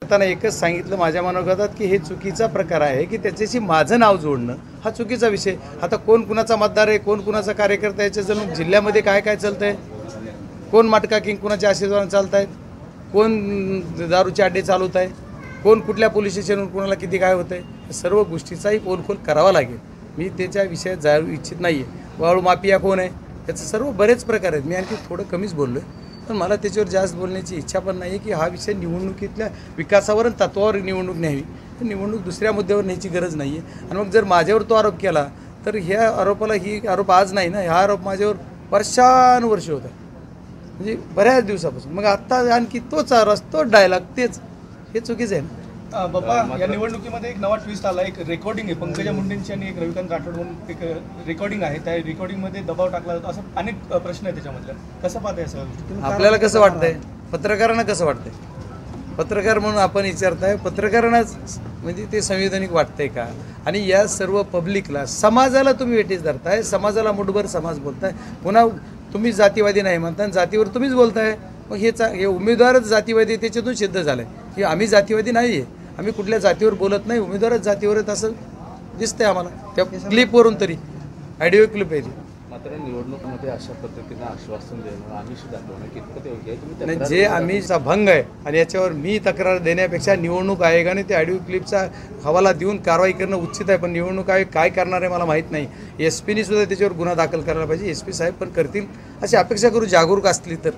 करताना एकच सांगितलं माझ्या मनोगतात की हे चुकीचा प्रकार आहे की त्याच्याशी माझं नाव जोडणं हा चुकीचा विषय। आता कोण कुणाचा मतदार आहे, कोण कुणाचा कार्यकर्ता, याच्या जणू जिल्ह्यामध्ये काय काय चालतं आहे, कोण मटका किंग कुणाच्या आशीर्वादाने चालत आहेत, कोण दारूचे अड्डे चालवत आहे, कोण कुठल्या पोलीस स्टेशनवर कुणाला किती काय होतं आहे, सर्व गोष्टीचाही पोलखोल करावा लागेल। मी त्याच्या विषयात जाऊ इच्छित नाही आहे। वाळू माफिया कोण आहे याचं सर्व बरेच प्रकार आहेत। मी आणखी थोडं कमीच बोललो आहे, पण मला त्याच्यावर जास्त बोलण्याची इच्छा पण नाही की हा विषय निवडणुकीतल्या विकासावर आणि तत्वावर निवडणूक न्यावी, तर निवडणूक दुसऱ्या मुद्द्यावर न्यायची गरज नाही आहे। आणि मग जर माझ्यावर तो आरोप केला तर ह्या आरोपाला ही आरोप आज नाही ना, हा आरोप माझ्यावर वर्षानुवर्ष होता, म्हणजे बऱ्याच दिवसापासून। मग आत्ता आणखी तोच रस्तो डायलॉग तेच, हे चुकीचं आहे ना। बाबा, या निवडणुकीमध्ये एक नवा ट्विस्ट आला, एक रेकॉर्डिंग आहे पंकजा मुंडेंची आणि एक रविकांत राठोड म्हणून एक रेकॉर्डिंग आहे, त्या रेकॉर्डिंगमध्ये दबाव टाकला जातो, असं अनेक प्रश्न आहेत त्याच्यामधल्या। कसं पाहताय सर? आपल्याला कसं वाटतंय, पत्रकारांना कसं वाटतंय? पत्रकार म्हणून आपण विचारताय, पत्रकारांनाच म्हणजे ते संविधानिक वाटतंय का? आणि या सर्व पब्लिकला, समाजाला तुम्ही वेठीस धरताय, समाजाला मुठभर समाज बोलताय, पुन्हा तुम्ही जातीवादी नाही म्हणता, जातीवर तुम्हीच बोलताय। मग हे उमेदवारच जातीवादी त्याच्यातून सिद्ध झालं आहे की आम्ही जातीवादी नाही आहे, आम्ही कुठल्या जातीवर बोलत नाही, उमेदवारच जातीवर आहेत असं दिसतंय आम्हाला त्या क्लिपवरून तरी, ऑडिओ क्लिप आहे ती। मात्र निवडणुकीमध्ये अशा पद्धतीनं आश्वासन देणं, आमिष दाखवणं कितपत योग्य आहे? तुम्ही नाही, जे आमिषचा भंग आहे आणि याच्यावर मी तक्रार देण्यापेक्षा निवडणूक आयोगाने ते ऑडिओ क्लिपचा हवाला देऊन कारवाई करणं उचित आहे। पण निवडणूक आयोग काय करणार आहे मला माहीत नाही। SP सुद्धा त्याच्यावर गुन्हा दाखल करायला पाहिजे, SP साहेब पण करतील अशी अपेक्षा करू, जागरूक असली तर।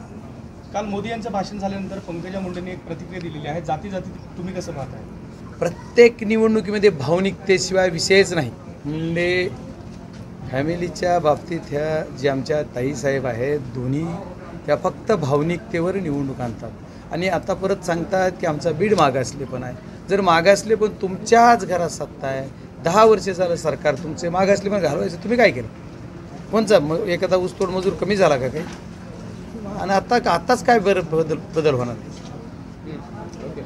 काल मोदी यांचं भाषण झाल्यानंतर पंकजा मुंडेंनी एक प्रतिक्रिया दिलेली आहे, जाती तुम्ही कसं पाहताय? प्रत्येक निवडणुकीमध्ये भावनिकतेशिवाय विषयच नाही। मुंडे फॅमिलीच्या बाबतीत ह्या जे आमच्या ताईसाहेब आहेत दोन्ही, त्या फक्त भावनिकतेवर निवडणूक आणतात आणि आता परत सांगतात की आमचा बीड मागासले पण आहे। जर मागासले पण तुमच्याच घरात सत्ता आहे, 10 वर्ष झालं सरकार तुमचे मागासले पण घालवायचं, तुम्ही काय केलं? कोणचा मग एखादा ऊसतोड मजूर कमी झाला का काही? आणि आताच काय बदल होणार? ओके.